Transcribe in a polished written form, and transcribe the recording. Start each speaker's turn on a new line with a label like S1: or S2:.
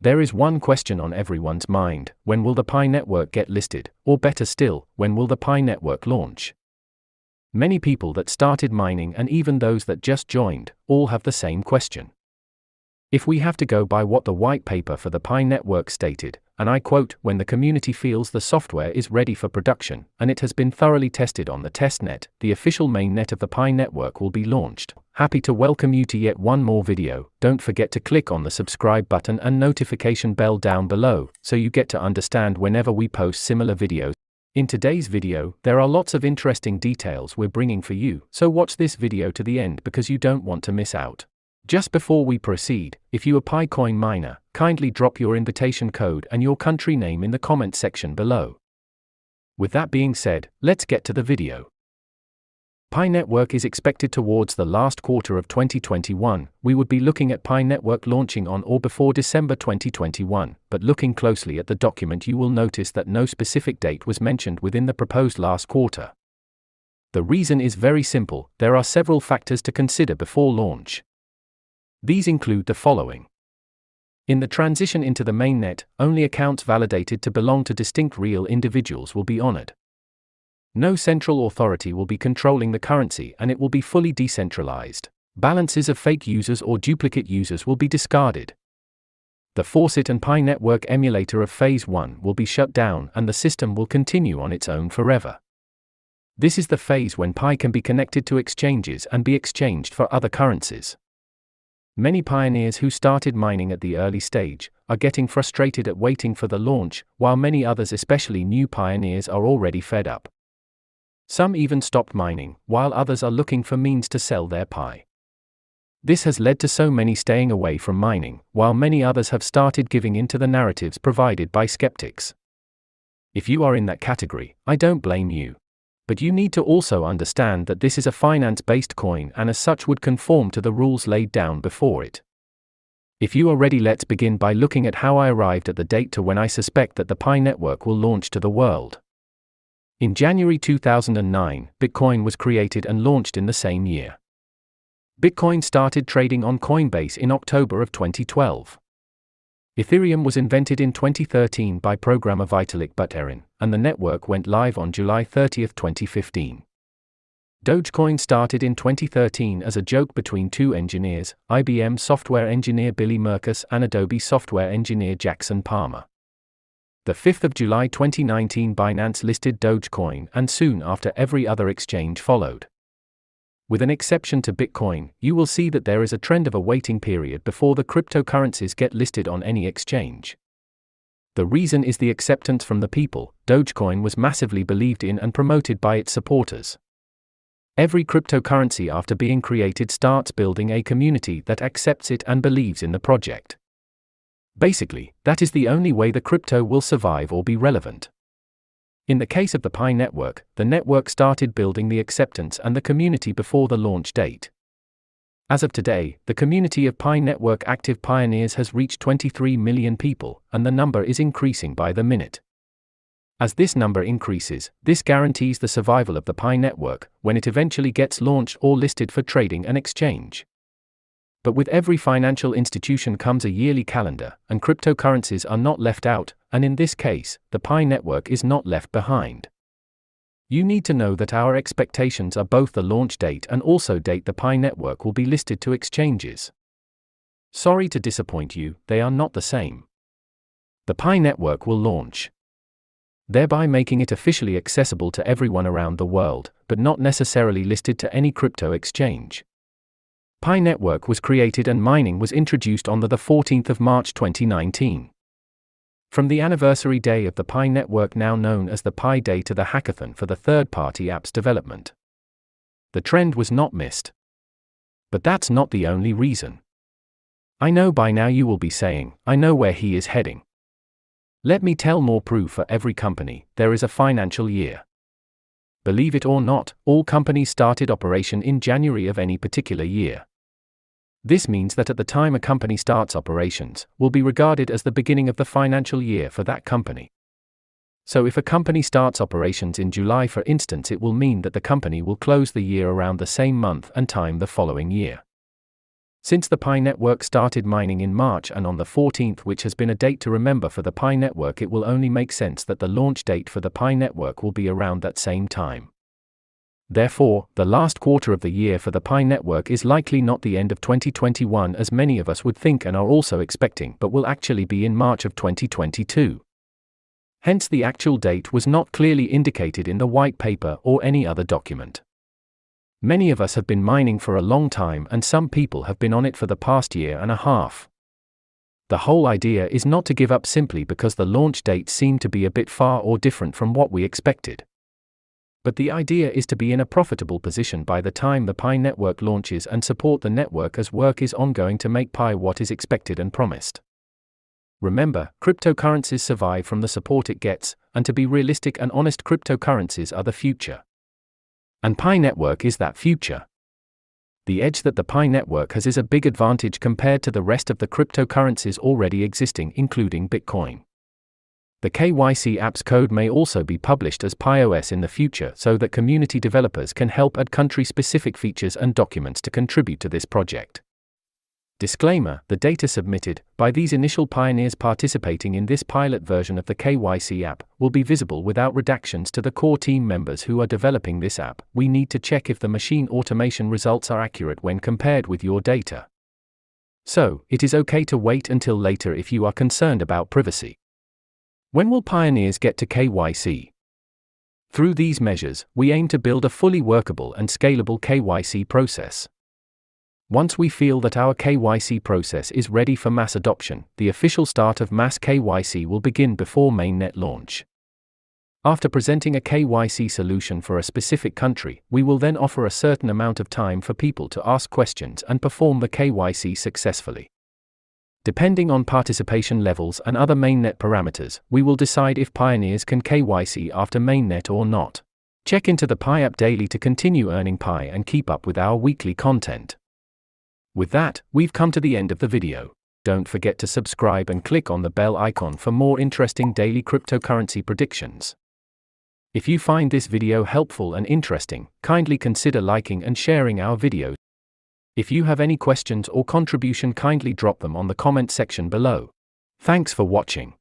S1: There is one question on everyone's mind: when will the Pi network get listed, or better still, when will the Pi network launch? Many people that started mining and even those that just joined, all have the same question. If we have to go by what the white paper for the Pi network stated, and I quote, "When the community feels the software is ready for production, and it has been thoroughly tested on the testnet, the official mainnet of the Pi network will be launched." Happy to welcome you to yet one more video. Don't forget to click on the subscribe button and notification bell down below, so you get to understand whenever we post similar videos. In today's video, there are lots of interesting details we're bringing for you, so watch this video to the end because you don't want to miss out. Just before we proceed, if you are a PiCoin miner, kindly drop your invitation code and your country name in the comment section below. With that being said, let's get to the video. Pi network is expected towards the last quarter of 2021. We would be looking at Pi network launching on or before December 2021, but looking closely at the document you will notice that no specific date was mentioned within the proposed last quarter. The reason is very simple: there are several factors to consider before launch. These include the following. In the transition into the mainnet, only accounts validated to belong to distinct real individuals will be honored. No central authority will be controlling the currency and it will be fully decentralized. Balances of fake users or duplicate users will be discarded. The Faucet and Pi network emulator of Phase 1 will be shut down and the system will continue on its own forever. This is the phase when Pi can be connected to exchanges and be exchanged for other currencies. Many pioneers who started mining at the early stage are getting frustrated at waiting for the launch, while many others, especially new pioneers, are already fed up. Some even stopped mining, while others are looking for means to sell their Pi. This has led to so many staying away from mining, while many others have started giving in to the narratives provided by skeptics. If you are in that category, I don't blame you. But you need to also understand that this is a finance-based coin and as such would conform to the rules laid down before it. If you are ready, let's begin by looking at how I arrived at the date to when I suspect that the Pi network will launch to the world. In January 2009, Bitcoin was created and launched in the same year. Bitcoin started trading on Coinbase in October of 2012. Ethereum was invented in 2013 by programmer Vitalik Buterin, and the network went live on July 30, 2015. Dogecoin started in 2013 as a joke between two engineers, IBM software engineer Billy Merkus and Adobe software engineer Jackson Palmer. The 5th of July 2019, Binance listed Dogecoin, and soon after every other exchange followed. With an exception to Bitcoin, you will see that there is a trend of a waiting period before the cryptocurrencies get listed on any exchange. The reason is the acceptance from the people. Dogecoin was massively believed in and promoted by its supporters. Every cryptocurrency after being created starts building a community that accepts it and believes in the project. Basically, that is the only way the crypto will survive or be relevant. In the case of the Pi network, the network started building the acceptance and the community before the launch date. As of today, the community of Pi network active pioneers has reached 23 million people, and the number is increasing by the minute. As this number increases, this guarantees the survival of the Pi network when it eventually gets launched or listed for trading and exchange. But with every financial institution comes a yearly calendar, and cryptocurrencies are not left out, and in this case, the Pi network is not left behind. You need to know that our expectations are both the launch date and also date the Pi network will be listed to exchanges. Sorry to disappoint you, they are not the same. The Pi network will launch, thereby making it officially accessible to everyone around the world, but not necessarily listed to any crypto exchange. Pi network was created and mining was introduced on the 14th of March 2019. From the anniversary day of the Pi network, now known as the Pi Day, to the hackathon for the third-party apps development. The trend was not missed. But that's not the only reason. I know by now you will be saying, I know where he is heading. Let me tell more proof. For every company, there is a financial year. Believe it or not, all companies started operation in January of any particular year. This means that at the time a company starts operations, will be regarded as the beginning of the financial year for that company. So if a company starts operations in July, for instance, it will mean that the company will close the year around the same month and time the following year. Since the Pi network started mining in March and on the 14th, which has been a date to remember for the Pi network, it will only make sense that the launch date for the Pi network will be around that same time. Therefore, the last quarter of the year for the Pi network is likely not the end of 2021 as many of us would think and are also expecting, but will actually be in March of 2022. Hence, the actual date was not clearly indicated in the white paper or any other document. Many of us have been mining for a long time, and some people have been on it for the past year and a half. The whole idea is not to give up simply because the launch date seemed to be a bit far or different from what we expected. But the idea is to be in a profitable position by the time the Pi network launches and support the network as work is ongoing to make Pi what is expected and promised. Remember, cryptocurrencies survive from the support it gets, and to be realistic and honest, cryptocurrencies are the future. And Pi network is that future. The edge that the Pi network has is a big advantage compared to the rest of the cryptocurrencies already existing, including Bitcoin. The KYC app's code may also be published as PiOS in the future so that community developers can help add country-specific features and documents to contribute to this project. Disclaimer: the data submitted by these initial pioneers participating in this pilot version of the KYC app will be visible without redactions to the core team members who are developing this app. We need to check if the machine automation results are accurate when compared with your data. So, it is okay to wait until later if you are concerned about privacy. When will pioneers get to KYC? Through these measures, we aim to build a fully workable and scalable KYC process. Once we feel that our KYC process is ready for mass adoption, the official start of mass KYC will begin before Mainnet launch. After presenting a KYC solution for a specific country, we will then offer a certain amount of time for people to ask questions and perform the KYC successfully. Depending on participation levels and other Mainnet parameters, we will decide if pioneers can KYC after Mainnet or not. Check into the Pi app daily to continue earning Pi and keep up with our weekly content. With that, we've come to the end of the video. Don't forget to subscribe and click on the bell icon for more interesting daily cryptocurrency predictions. If you find this video helpful and interesting, kindly consider liking and sharing our videos. If you have any questions or contribution, kindly drop them on the comment section below. Thanks for watching.